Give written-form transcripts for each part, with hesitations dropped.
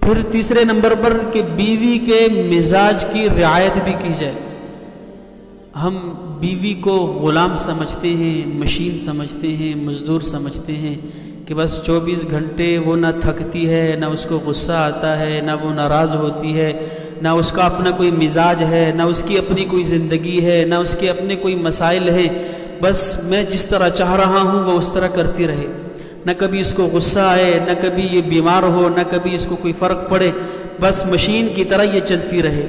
پھر تیسرے نمبر پر کہ بیوی کے مزاج کی رعایت بھی کی جائے۔ ہم بیوی کو غلام سمجھتے ہیں، مشین سمجھتے ہیں، مزدور سمجھتے ہیں کہ بس 24 گھنٹے وہ نہ تھکتی ہے، نہ اس کو غصہ آتا ہے، نہ وہ ناراض ہوتی ہے، نہ اس کا اپنا کوئی مزاج ہے، نہ اس کی اپنی کوئی زندگی ہے، نہ اس کے اپنے کوئی مسائل ہیں، بس میں جس طرح چاہ رہا ہوں وہ اس طرح کرتی رہے، نہ کبھی اس کو غصہ آئے، نہ کبھی یہ بیمار ہو، نہ کبھی اس کو کوئی فرق پڑے، بس مشین کی طرح یہ چلتی رہے۔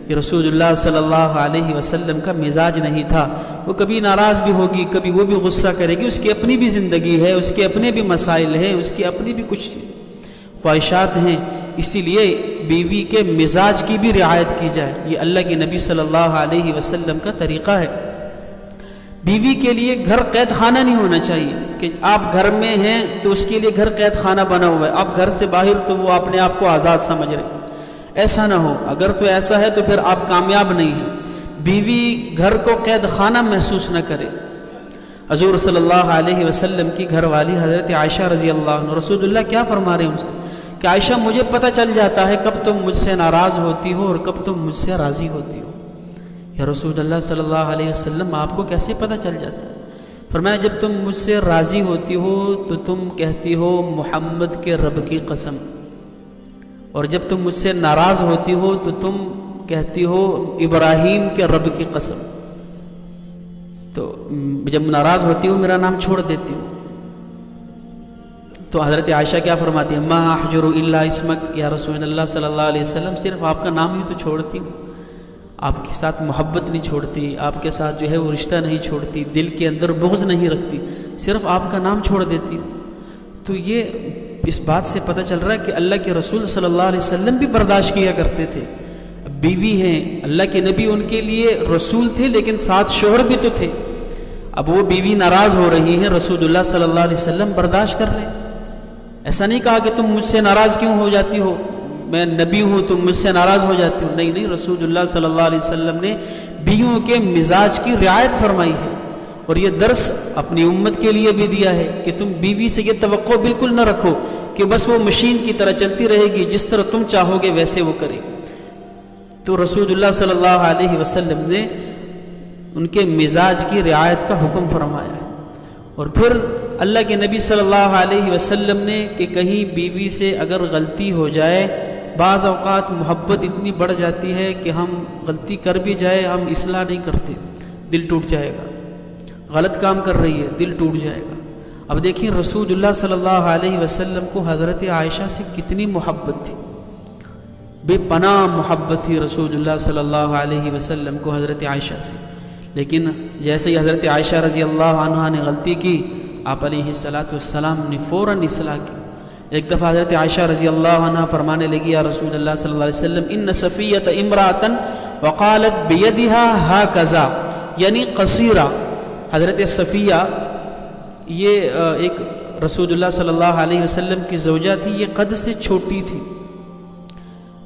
یہ رسول اللہ صلی اللہ علیہ وسلم کا مزاج نہیں تھا۔ وہ کبھی ناراض بھی ہوگی، کبھی وہ بھی غصہ کرے گی، اس کی اپنی بھی زندگی ہے، اس کے اپنے بھی مسائل ہیں، اس کی اپنی بھی کچھ خواہشات ہیں، اسی لیے بیوی کے مزاج کی بھی رعایت کی جائے۔ یہ اللہ کے نبی صلی اللہ علیہ وسلم کا طریقہ ہے۔ بیوی کے لیے گھر قید خانہ نہیں ہونا چاہیے کہ آپ گھر میں ہیں تو اس کے لیے گھر قید خانہ بنا ہوا ہے، آپ گھر سے باہر تو وہ اپنے آپ کو آزاد سمجھ رہے ہیں، ایسا نہ ہو۔ اگر تو ایسا ہے تو پھر آپ کامیاب نہیں ہیں۔ بیوی گھر کو قید خانہ محسوس نہ کرے۔ حضور صلی اللہ علیہ وسلم کی گھر والی حضرت عائشہ رضی اللہ عنہ، رسول اللہ کیا فرما رہے ہیں ان سے کہ عائشہ مجھے پتہ چل جاتا ہے کب تم مجھ سے ناراض ہوتی ہو اور کب تم مجھ سے راضی ہوتی ہو۔ یا رسول اللہ صلی اللہ علیہ وسلم آپ کو کیسے پتہ چل جاتا ہے؟ فرمایا جب تم مجھ سے راضی ہوتی ہو تو تم کہتی ہو محمد کے رب کی قسم، اور جب تم مجھ سے ناراض ہوتی ہو تو تم کہتی ہو ابراہیم کے رب کی قسم۔ تو جب ناراض ہوتی ہو میرا نام چھوڑ دیتی ہو۔ تو حضرت عائشہ کیا فرماتی ہے؟ ما احجر الا اسمک، یا رسول اللہ صلی اللہ علیہ وسلم صرف آپ کا نام ہی تو چھوڑتی ہوں، آپ کے ساتھ محبت نہیں چھوڑتی، آپ کے ساتھ جو ہے وہ رشتہ نہیں چھوڑتی، دل کے اندر بغض نہیں رکھتی، صرف آپ کا نام چھوڑ دیتی ہوں۔ تو یہ اس بات سے پتہ چل رہا ہے کہ اللہ کے رسول صلی اللہ علیہ وسلم بھی برداشت کیا کرتے تھے۔ بیوی ہیں، اللہ کے نبی ان کے لیے رسول تھے لیکن ساتھ شوہر بھی تو تھے۔ اب وہ بیوی ناراض ہو رہی ہیں، رسول اللہ صلی اللہ علیہ وسلم برداشت کر رہے ہیں۔ ایسا نہیں کہا کہ تم مجھ سے ناراض کیوں ہو جاتی ہو، میں نبی ہوں تم مجھ سے ناراض ہو جاتی ہو۔ نہیں نہیں، رسول اللہ صلی اللہ علیہ وسلم نے بیویوں کے مزاج کی رعایت فرمائی ہے، اور یہ درس اپنی امت کے لیے بھی دیا ہے کہ تم بیوی سے یہ توقع بالکل نہ رکھو کہ بس وہ مشین کی طرح چلتی رہے گی، جس طرح تم چاہو گے ویسے وہ کرے گی۔ تو رسول اللہ صلی اللہ علیہ وسلم نے ان کے مزاج کی رعایت کا حکم فرمایا ہے۔ اور پھر اللہ کے نبی صلی اللہ علیہ وسلم نے کہ کہیں بیوی سے اگر غلطی ہو جائے، بعض اوقات محبت اتنی بڑھ جاتی ہے کہ ہم غلطی کر بھی جائے ہم اصلاح نہیں کرتے، دل ٹوٹ جائے گا، غلط کام کر رہی ہے دل ٹوٹ جائے گا۔ اب دیکھیں رسول اللہ صلی اللہ علیہ وسلم کو حضرت عائشہ سے کتنی محبت تھی، بے پناہ محبت تھی رسول اللہ صلی اللہ علیہ وسلم کو حضرت عائشہ سے۔ لیکن جیسے ہی حضرت عائشہ رضی اللہ عنہ نے غلطی کی، آپ علیہ السلام نے فوراً اصلاح کی۔ ایک دفعہ حضرت عائشہ رضی اللہ عنہ فرمانے لگی یا رسول اللہ صلی اللہ علیہ وسلم ان صفیۃ امرأۃ وقالت بیدها ہاکذا، یعنی قصیرہ۔ حضرت صفیہ یہ ایک رسول اللہ صلی اللہ علیہ وسلم کی زوجہ تھی، یہ قد سے چھوٹی تھی۔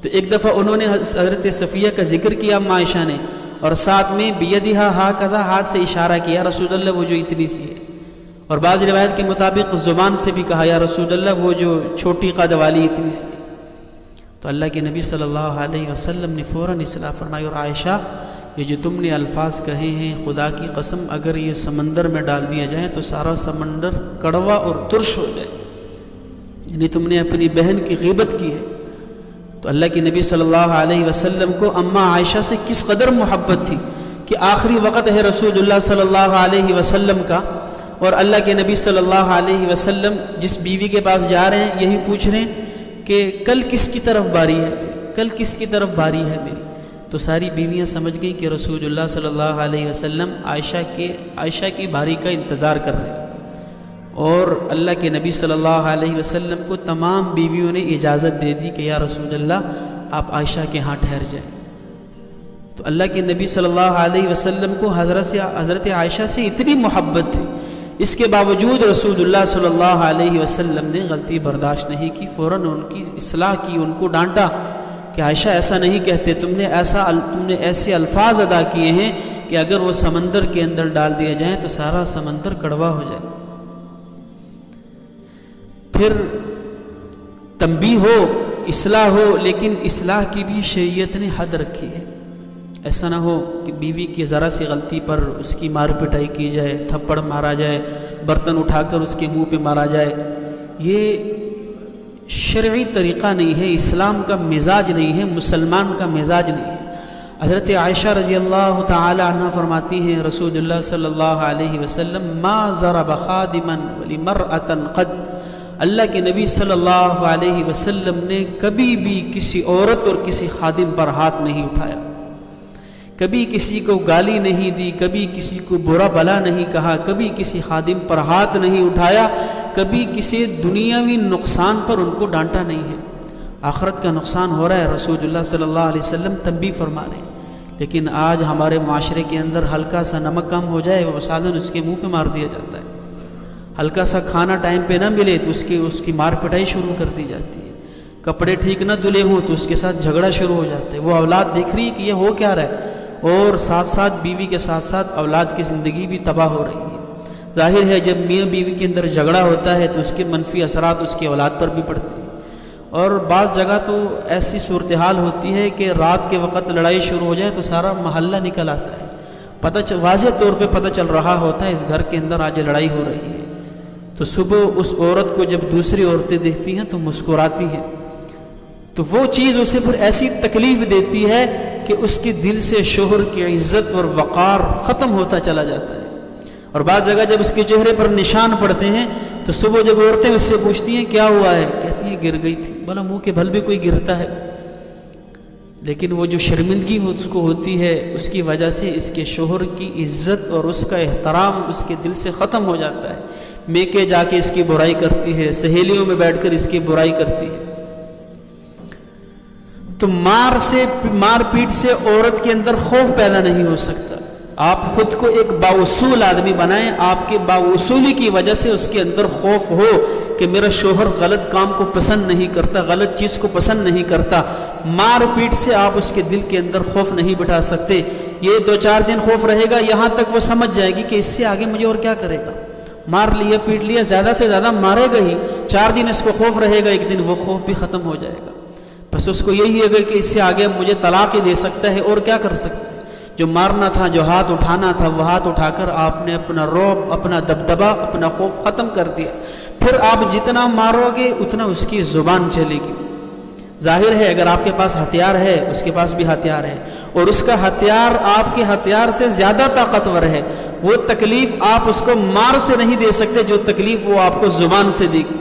تو ایک دفعہ انہوں نے حضرت صفیہ کا ذکر کیا اما عائشہ نے، اور ساتھ میں بیدہا ہاکذا، ہاتھ سے اشارہ کیا رسول اللہ وہ جو اتنی سی ہے، اور بعض روایت کے مطابق زبان سے بھی کہا یا رسول اللہ وہ جو چھوٹی قد والی اتنی سی ہے۔ تو اللہ کے نبی صلی اللہ علیہ وسلم نے فوراً اصلاح فرمائی، اور عائشہ یہ جو تم نے الفاظ کہے ہیں خدا کی قسم اگر یہ سمندر میں ڈال دیا جائے تو سارا سمندر کڑوا اور ترش ہو جائے، یعنی تم نے اپنی بہن کی غیبت کی ہے۔ تو اللہ کے نبی صلی اللہ علیہ وسلم کو اما عائشہ سے کس قدر محبت تھی کہ آخری وقت ہے رسول اللہ صلی اللہ علیہ وسلم کا، اور اللہ کے نبی صلی اللہ علیہ وسلم جس بیوی کے پاس جا رہے ہیں یہی پوچھ رہے ہیں کہ کل کس کی طرف باری ہے میری، کل کس کی طرف باری ہے میری۔ تو ساری بیویاں سمجھ گئیں کہ رسول اللہ صلی اللہ علیہ وسلم عائشہ کی باری کا انتظار کر رہے ہیں، اور اللہ کے نبی صلی اللہ علیہ وسلم کو تمام بیویوں نے اجازت دے دی کہ یا رسول اللہ آپ عائشہ کے ہاں ٹھہر جائیں۔ تو اللہ کے نبی صلی اللہ علیہ وسلم کو حضرت عائشہ سے اتنی محبت تھی، اس کے باوجود رسول اللہ صلی اللہ علیہ وسلم نے غلطی برداشت نہیں کی، فوراً ان کی اصلاح کی، ان کو ڈانٹا کہ عائشہ ایسا نہیں کہتے، تم نے ایسے الفاظ ادا کیے ہیں کہ اگر وہ سمندر کے اندر ڈال دیے جائیں تو سارا سمندر کڑوا ہو جائے۔ پھر تنبیہ ہو اصلاح ہو، لیکن اصلاح کی بھی شریعت نے حد رکھی ہے۔ ایسا نہ ہو کہ بیوی کی ذرا سی غلطی پر اس کی مار پٹائی کی جائے، تھپڑ مارا جائے، برتن اٹھا کر اس کے منہ پہ مارا جائے۔ یہ شرعی طریقہ نہیں ہے، اسلام کا مزاج نہیں ہے، مسلمان کا مزاج نہیں ہے۔ حضرت عائشہ رضی اللہ تعالی عنہ فرماتی ہیں رسول اللہ صلی اللہ علیہ وسلم ما ضرب خادما ولمرأة قد، اللہ کے نبی صلی اللہ علیہ وسلم نے کبھی بھی کسی عورت اور کسی خادم پر ہاتھ نہیں اٹھایا، کبھی کسی کو گالی نہیں دی، کبھی کسی کو برا بلا نہیں کہا، کبھی کسی خادم پر ہاتھ نہیں اٹھایا، کبھی کسی دنیاوی نقصان پر ان کو ڈانٹا نہیں ہے۔ آخرت کا نقصان ہو رہا ہے، رسول اللہ صلی اللہ علیہ وسلم تنبیہ فرما رہے ہیں، لیکن آج ہمارے معاشرے کے اندر ہلکا سا نمک کم ہو جائے وہ سالن اس کے منہ پہ مار دیا جاتا ہے، ہلکا سا کھانا ٹائم پہ نہ ملے تو اس کی مار پٹائی شروع کر دی جاتی ہے، کپڑے ٹھیک نہ دھلے ہوں تو اس کے ساتھ جھگڑا شروع ہو جاتا ہے۔ وہ اولاد دیکھ رہی ہے کہ یہ ہو کیا رہا ہے، اور ساتھ ساتھ بیوی کے ساتھ ساتھ اولاد کی زندگی بھی تباہ ہو رہی ہے۔ ظاہر ہے جب میاں بیوی کے اندر جھگڑا ہوتا ہے تو اس کے منفی اثرات اس کی اولاد پر بھی پڑتے ہیں، اور بعض جگہ تو ایسی صورتحال ہوتی ہے کہ رات کے وقت لڑائی شروع ہو جائے تو سارا محلہ نکل آتا ہے، واضح طور پہ پتہ چل رہا ہوتا ہے اس گھر کے اندر آج لڑائی ہو رہی ہے۔ تو صبح اس عورت کو جب دوسری عورتیں دیکھتی ہیں تو مسکراتی ہیں، تو وہ چیز اسے پھر ایسی تکلیف دیتی ہے کہ اس کے دل سے شوہر کی عزت اور وقار ختم ہوتا چلا جاتا ہے۔ اور بعض جگہ جب اس کے چہرے پر نشان پڑتے ہیں تو صبح جب عورتیں اس سے پوچھتی ہیں کیا ہوا ہے، کہتی ہیں گر گئی تھی۔ بھلا منہ کے بھل بھی کوئی گرتا ہے؟ لیکن وہ جو شرمندگی اس کو ہوتی ہے اس کی وجہ سے اس کے شوہر کی عزت اور اس کا احترام اس کے دل سے ختم ہو جاتا ہے۔ میکے جا کے اس کی برائی کرتی ہے، سہیلیوں میں بیٹھ کر اس کی برائی کرتی ہے۔ تو مار پیٹ سے عورت کے اندر خوف پیدا نہیں ہو سکتا۔ آپ خود کو ایک باوصول آدمی بنائیں، آپ کے باوصولی کی وجہ سے اس کے اندر خوف ہو کہ میرا شوہر غلط کام کو پسند نہیں کرتا، غلط چیز کو پسند نہیں کرتا۔ مار پیٹ سے آپ اس کے دل کے اندر خوف نہیں بٹھا سکتے۔ یہ 2-4 دن خوف رہے گا، یہاں تک وہ سمجھ جائے گی کہ اس سے آگے مجھے اور کیا کرے گا۔ مار لیا پیٹ لیا، زیادہ سے زیادہ مارے گا ہی، 4 دن اس کو خوف رہے گا، ایک دن وہ خوف بھی ختم ہو جائے گا۔ بس اس کو یہی ہے کہ اس سے آگے مجھے طلاق ہی دے سکتا ہے، اور کیا کر سکتا ہے۔ جو مارنا تھا، جو ہاتھ اٹھانا تھا، وہ ہاتھ اٹھا کر آپ نے اپنا رعب، اپنا دبدبا، اپنا خوف ختم کر دیا۔ پھر آپ جتنا مارو گے اتنا اس کی زبان چلے گی۔ ظاہر ہے اگر آپ کے پاس ہتھیار ہے، اس کے پاس بھی ہتھیار ہے، اور اس کا ہتھیار آپ کے ہتھیار سے زیادہ طاقتور ہے، وہ تکلیف آپ اس کو مار سے نہیں دے سکتے جو تکلیف وہ آپ کو زبان سے دے گی۔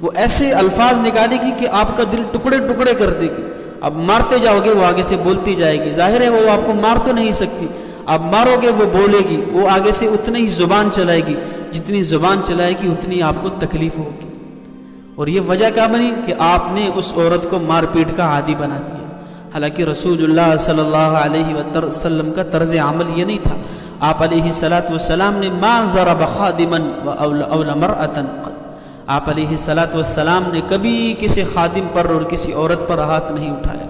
وہ ایسے الفاظ نکالے گی کہ آپ کا دل ٹکڑے ٹکڑے کر دے گی۔ اب مارتے جاؤ گے وہ آگے سے بولتی جائے گی، ظاہر ہے وہ آپ کو مار تو نہیں سکتی، اب مارو گے وہ بولے گی، وہ آگے سے اتنی ہی زبان چلائے گی، جتنی زبان چلائے گی اتنی آپ کو تکلیف ہوگی۔ اور یہ وجہ کیا بنی کہ آپ نے اس عورت کو مار پیٹ کا عادی بنا دیا، حالانکہ رسول اللہ صلی اللہ علیہ وسلم کا طرز عمل یہ نہیں تھا۔ آپ علیہ الصلاۃ والسلام نے ما ضرب خادما اول مرأة قد، آپ علیہ الصلاۃ والسلام نے کبھی کسی خادم پر اور کسی عورت پر ہاتھ نہیں اٹھایا۔